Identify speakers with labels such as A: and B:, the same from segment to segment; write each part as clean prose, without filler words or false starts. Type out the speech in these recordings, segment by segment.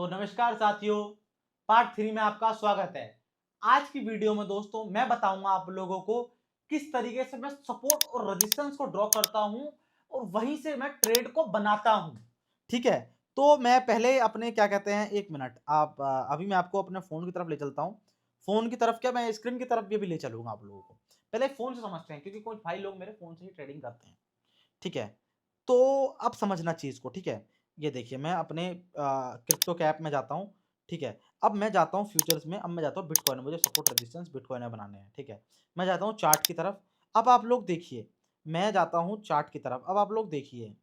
A: तो नमस्कार साथियों, पार्ट 3 में आपका स्वागत है। आज की वीडियो में दोस्तों मैं बताऊंगा आप लोगों को किस तरीके से मैं सपोर्ट और रेजिस्टेंस को ड्रॉ करता हूं और वहीं से मैं ट्रेड को बनाता हूं। ठीक है, तो मैं पहले अपने क्या कहते हैं, एक मिनट आप अभी मैं आपको अपने फोन की तरफ ले चलता हूं। फोन की तरफ क्या, मैं स्क्रीन की तरफ भी ले चलूंगा आप लोगों को। पहले फोन से समझते हैं क्योंकि कुछ भाई लोग मेरे फोन से ही ट्रेडिंग करते हैं। ठीक है, तो अब समझना चीज को। ठीक है, ये देखिए मैं अपने क्रिप्टो के ऐप में जाता हूँ। ठीक है, अब मैं जाता हूँ फ्यूचर्स में, अब मैं जाता हूँ बिटकॉइन में। मुझे सपोर्ट रेजिस्टेंस बिटकॉइन में बनाने हैं। ठीक है, मैं जाता हूँ चार्ट की तरफ। अब आप लोग देखिए, मैं जाता हूँ चार्ट की तरफ। अब आप लोग देखिए,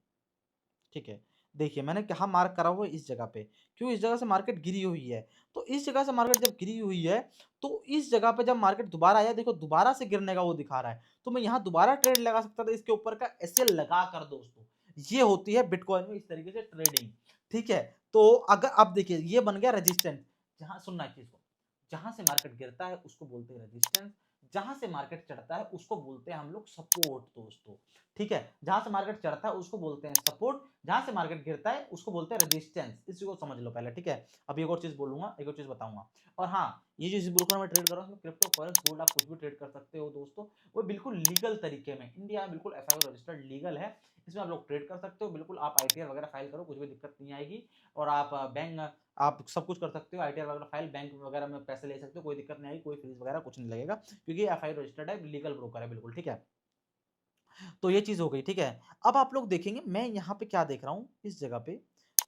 A: ठीक है, देखिए मैंने कहाँ मार्क करा हुआ है, इस जगह पे। क्यों, इस जगह से मार्केट गिरी हुई है। तो इस जगह से मार्केट जब गिरी हुई है, तो इस जगह पे जब मार्केट दोबारा आया, देखो दोबारा से गिरने का वो दिखा रहा है, तो मैं यहाँ दोबारा ट्रेड लगा सकता था इसके ऊपर का, ऐसे लगा कर दोस्तों। ये होती है बिटकॉइन में इस तरीके से ट्रेडिंग। ठीक है, तो अगर अब देखिए ये बन गया रेजिस्टेंस। जहां सुनना है चीज को, जहां से मार्केट गिरता है उसको बोलते हैं रेजिस्टेंस, जहां से मार्केट चढ़ता है उसको बोलते हैं हम लोग सपोर्ट दोस्तों। ठीक है, जहां से मार्केट चढ़ता है उसको बोलते हैं सपोर्ट, जहां से मार्केट गिरता है उसको बोलते हैं रेजिस्टेंस। इसी को समझ लो पहले। ठीक है, अभी एक और चीज बोलूंगा, एक और चीज बताऊंगा। और हाँ, ये जो बिल्कुल मैं ट्रेड कर रहा हूँ, क्रिप्टो फॉरेक्स गोल्ड आप कुछ भी ट्रेड कर सकते हो दोस्तों। वो बिल्कुल लीगल तरीके में, इंडिया में बिल्कुल एफआईओ रजिस्टर्ड लीगल है। इसमें आप लोग ट्रेड कर सकते हो बिल्कुल। आप आईटीआर वगैरह फाइल करो, कुछ भी दिक्कत नहीं आएगी। और आप बैंक, आप सब कुछ कर सकते हो। आईटीआर वगैरह फाइल, बैंक वगैरह में पैसे ले सकते हो, कोई दिक्कत नहीं आएगी, कोई फीस वगैरह कुछ नहीं लगेगा, क्योंकि एफआईओ रजिस्टर्ड है, लीगल ब्रोकर है बिल्कुल। ठीक है, तो ये चीज हो गई। ठीक है, अब आप लोग देखेंगे मैं यहाँ पे क्या देख रहा हूँ, इस जगह पे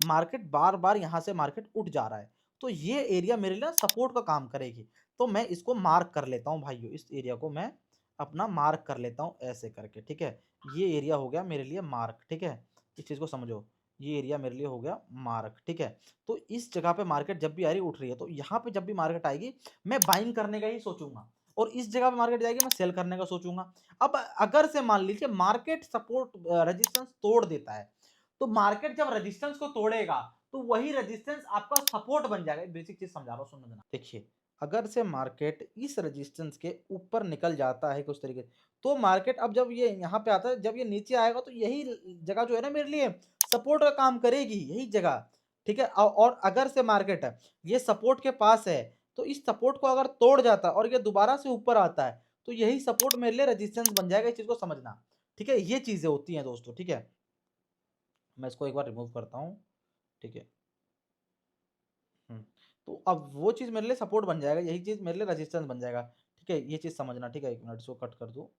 A: मार्केट बार बार यहाँ से मार्केट उठ जा रहा है। तो ये एरिया मेरे लिए सपोर्ट का काम करेगी। तो मैं इसको मार्क कर लेता हूँ भाइयों, इस एरिया को मैं अपना मार्क कर लेता हूँ ऐसे करके। ठीक है, ये एरिया हो गया मेरे लिए मार्क। ठीक है, इस चीज को समझो, ये एरिया मेरे लिए हो गया मार्क। ठीक है, तो इस जगह पे मार्केट जब भी आ रही उठ रही है, तो यहाँ पे जब भी मार्केट आएगी मैं बाइंग करने का ही सोचूंगा, और इस जगह पे मार्केट जाएगी मैं सेल करने का सोचूंगा। अब अगर से मान लीजिए मार्केट सपोर्ट रेजिस्टेंस तोड़ देता है, तो मार्केट जब रेजिस्टेंस को तोड़ेगा तो वही रेजिस्टेंस आपका सपोर्ट बन जाएगा। बेसिक चीज समझा रहा हूं, सुनना देना। देखिए, अगर से मार्केट इस रेजिस्टेंस के ऊपर निकल जाता है कुछ तरीके से, तो मार्केट अब जब ये यहाँ पे आता है, जब ये नीचे आएगा, तो यही जगह जो है ना मेरे लिए सपोर्ट का काम करेगी, यही जगह। ठीक है, और अगर से मार्केट ये सपोर्ट के पास है, तो इस सपोर्ट को अगर तोड़ जाता है और ये दोबारा से ऊपर आता है, तो यही सपोर्ट मेरे लिए रेजिस्टेंस बन जाएगा। इस चीज को समझना। ठीक है, ये चीजें होती हैं दोस्तों। ठीक है, मैं इसको एक बार रिमूव करता हूँ। ठीक है, हम्म, तो अब वो चीज मेरे लिए सपोर्ट बन जाएगा, यही चीज मेरे लिए रेजिस्टेंस बन जाएगा। ठीक है, ये चीज समझना। ठीक है, एक मिनट इसको कट कर दो।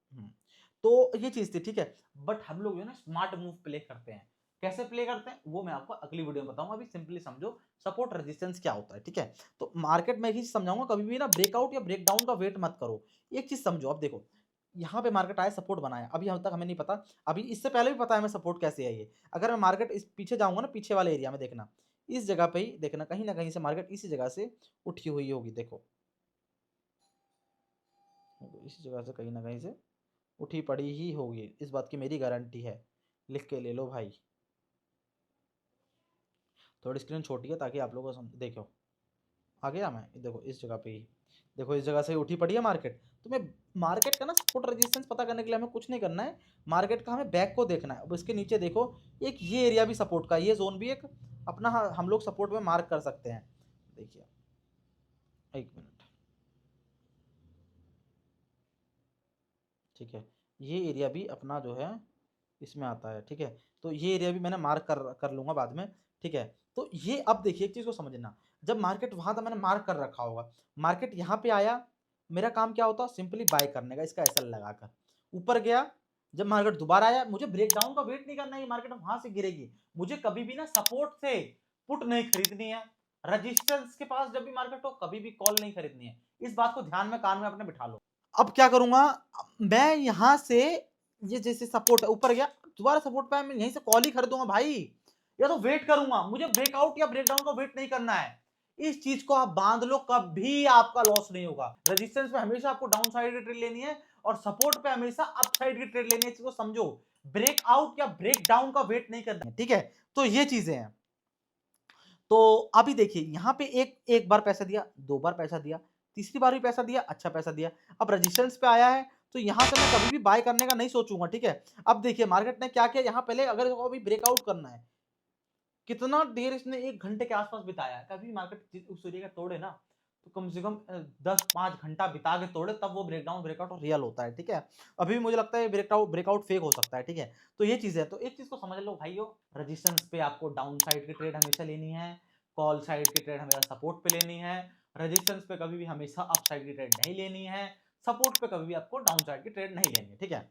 A: तो ये चीज थी। ठीक है, बट हम लोग जो है ना स्मार्ट मूव प्ले करते हैं। कैसे प्ले करते हैं वो मैं आपको अगली वीडियो में बताऊंगा। अभी सिंपली समझो सपोर्ट रेजिस्टेंस क्या होता है। ठीक है, तो मार्केट में एक चीज समझाऊंगा, कभी भी ना ब्रेकआउट या ब्रेकडाउन का वेट मत करो। एक चीज समझो, अब देखो यहाँ पे मार्केट आया, सपोर्ट बनाया, अभी हम तक हमें नहीं पता, अभी इससे पहले भी पता है हमें सपोर्ट कैसे है ये। अगर मैं मार्केट इस पीछे जाऊंगा ना, पीछे वाले एरिया में देखना, इस जगह पे ही देखना, कहीं ना कहीं से मार्केट इसी जगह से उठी हुई होगी। देखो इसी जगह से कहीं ना कहीं से उठी पड़ी ही होगी, इस बात की मेरी गारंटी है। लिख के ले लो भाई, थोड़ी स्क्रीन छोटी है ताकि आप लोगों को देखो। आ गया मैं, देखो इस जगह पे ही, देखो इस जगह से उठी पड़ी है मार्केट। तो मैं मार्केट का ना सपोर्ट रेजिस्टेंस पता करने के लिए हमें कुछ नहीं करना है, मार्केट का हमें बैक को देखना है। अब इसके नीचे देखो, एक ये एरिया भी सपोर्ट का, ये जोन भी एक अपना हम लोग सपोर्ट में मार्क कर सकते हैं। देखिए, एक मिनट। ठीक है, ये एरिया भी अपना जो है इसमें आता है। ठीक है, तो ये एरिया भी मैंने मार्क कर लूंगा बाद में। ठीक है, तो ये अब देखिए एक चीज को समझना, जब मार्केट वहां था मैंने मार्क कर रखा होगा, मार्केट यहाँ पे आया, मेरा काम क्या होता, सिंपली बाय करने का, इसका ऐसा लगाकर ऊपर गया। जब मार्केट दोबारा आया, मुझे ब्रेकडाउन का वेट नहीं करना है, मार्केट वहां से गिरेगी, मुझे कभी भी ना सपोर्ट से पुट नहीं खरीदनी है, रजिस्टेंस के पास जब भी मार्केट हो कभी भी कॉल नहीं खरीदनी है। इस बात को ध्यान में, कान में अपने बिठा लो। अब क्या करूंगा, मैं यहां से, ये जैसे सपोर्ट है ऊपर गया, दोबारा सपोर्ट पे मैं यहीं से कॉल ही खरीदूंगा भाई, या तो वेट करूंगा। मुझे ब्रेकआउट या ब्रेकडाउन का वेट नहीं करना है। इस चीज को आप बांध लो, कभी आपका लॉस नहीं होगा। रेजिस्टेंस पे हमेशा आपको डाउन साइड की ट्रेड लेनी है, और सपोर्ट पे हमेशा अप साइड की ट्रेड लेनी है। इसको समझो, ब्रेकआउट या ब्रेकडाउन का वेट नहीं करना है। ठीक है, तो ये चीजें हैं। तो अभी देखिए यहाँ पे एक एक बार पैसा दिया, दो बार पैसा दिया, तीसरी बार भी पैसा दिया, अच्छा पैसा दिया। अब रेजिस्टेंस पे आया है, तो यहाँ से मैं कभी भी बाय करने का नहीं सोचूंगा। ठीक है, अब देखिए मार्केट ने क्या किया, यहाँ पहले अगर अभी ब्रेकआउट करना है, कितना देर इसने 1 घंटे के आसपास बिताया है। कभी मार्केट उस एरिया का तोड़े ना तो कम से कम 10-5 घंटा बिता के तोड़े, तब वो ब्रेकडाउन ब्रेकआउट और रियल होता है, ठीक है। अभी भी मुझे लगता है ब्रेकआउट ब्रेकआउट फेक हो सकता है, ठीक है। तो ये चीज है, तो एक चीज को समझ लो भाइयों, रेजिस्टेंस पे आपको डाउन साइड की ट्रेड हमेशा लेनी है, कॉल साइड की ट्रेड हमेशा सपोर्ट पे लेनी है, रेजिस्टेंस पे कभी भी हमेशा अप साइड की ट्रेड नहीं लेनी है, सपोर्ट पे कभी भी आपको डाउन साइड की ट्रेड नहीं लेनी है, ठीक है।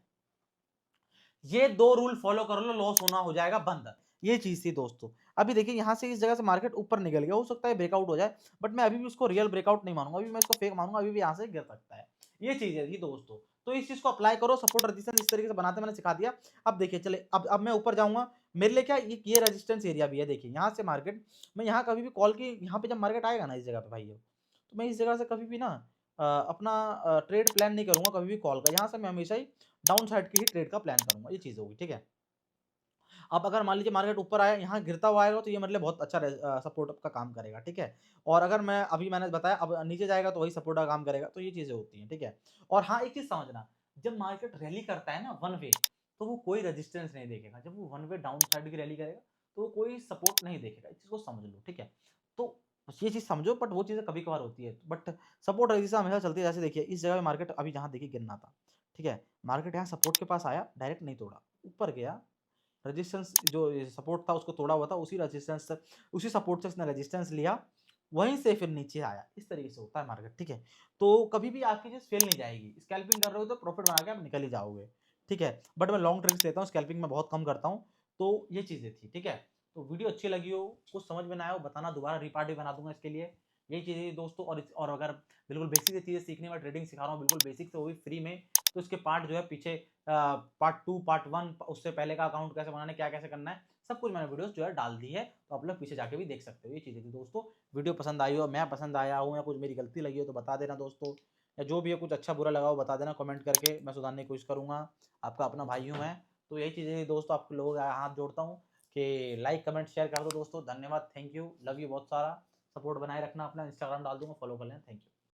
A: ये 2 रूल फॉलो कर लो, लॉस होना हो जाएगा बंद। ये चीज थी दोस्तों। अभी देखिए यहाँ से इस जगह से मार्केट ऊपर निकल गया, हो सकता है ब्रेकआउट हो जाए, बट मैं अभी भी उसको रियल ब्रेकआउट नहीं मानूंगा, अभी मैं इसको फेक मानूंगा, अभी भी यहाँ से गिर सकता है। ये चीज है दोस्तों। तो इस चीज को अप्लाई करो, सपोर्ट रेजिस्टेंस इस तरीके से बनाते मैंने सिखा दिया। अब देखिए चले, अब मैं ऊपर जाऊंगा, मेरे लिए क्या ये रेजिस्टेंस एरिया भी है। देखिए यहाँ से मार्केट, मैं यहाँ कभी भी कॉल की, यहाँ पे जब मार्केट आएगा ना इस जगह पे भाइयों, तो मैं इस जगह से कभी भी ना अपना ट्रेड प्लान नहीं करूंगा कभी भी कॉल का। यहाँ से मैं हमेशा ही डाउन साइड की ही ट्रेड का प्लान करूंगा, ये चीज होगी, ठीक है। अब अगर मान लीजिए मार्केट ऊपर आया, यहाँ गिरता हुआ आएगा, तो ये मतलब बहुत अच्छा सपोर्ट का काम करेगा, ठीक है। और अगर मैं अभी मैंने बताया अब नीचे जाएगा तो वही सपोर्ट का काम करेगा, तो ये चीजें होती हैं, ठीक है। और हाँ, एक चीज समझना, जब मार्केट रैली करता है ना वन वे, तो वो कोई रेजिस्टेंस नहीं देखेगा। जब वो वन वे डाउन साइड की रैली करेगा तो वो कोई सपोर्ट नहीं देखेगा, इस चीज को समझ लो, ठीक है। तो बस ये चीज समझो, बट वो चीजें कभी कभार होती है, बट सपोर्ट रेजिस्टेंस हमेशा चलती है। जैसे देखिए इस जगह पे मार्केट अभी जहाँ देखिए गिरना था, ठीक है, मार्केट यहाँ सपोर्ट के पास आया, डायरेक्ट नहीं तोड़ा, ऊपर गया, रेजिस्टेंस जो सपोर्ट था उसको तोड़ा हुआ था, उसी रेजिस्टेंस से, उसी सपोर्ट से उसने रेजिस्टेंस लिया, वहीं से फिर नीचे आया। इस तरीके से होता है मार्केट, ठीक है। तो कभी भी आपकी चीज फेल नहीं जाएगी। स्कैल्पिंग कर रहे हो तो प्रॉफिट बना के आप निकल ही जाओगे, ठीक है। बट मैं लॉन्ग ट्रेड्स लेता हूँ, स्कैल्पिंग में बहुत कम करता हूँ। तो ये चीजें थी, ठीक है। तो वीडियो अच्छी लगी हो, कुछ समझ में ना आया हो, बताना, दोबारा रिपार्ट भी बना दूंगा इसके लिए। यही चीजें दोस्तों। और अगर बिल्कुल बेसिक से चीजें सीखने में, ट्रेडिंग सिखा रहा हूँ बिल्कुल बेसिक से, वो भी फ्री में, तो इसके पार्ट जो है पीछे पार्ट 2 पार्ट 1, उससे पहले का अकाउंट कैसे बनाना है, क्या कैसे करना है, सब कुछ मैंने वीडियोस जो है डाल दी है, तो आप लोग पीछे जाके भी देख सकते हो। ये चीजें थी दोस्तों। वीडियो पसंद आई हो, मैं पसंद आया हूँ, या कुछ मेरी गलती लगी हो तो बता देना दोस्तों, या जो भी है कुछ अच्छा बुरा लगा हो बता देना कमेंट करके, मैं सुधारने की कोशिश करूंगा। आपका अपना भाई हूँ मैं। तो यही चीजें दोस्तों, आप लोगों का हाथ जोड़ता हूँ कि लाइक कमेंट शेयर कर दो दोस्तों। धन्यवाद, थैंक यू, लव यू बहुत सारा। सपोर्ट बनाए रखना अपना, इंस्टाग्राम डाल दूंगा, फॉलो कर लेना, थैंक यू।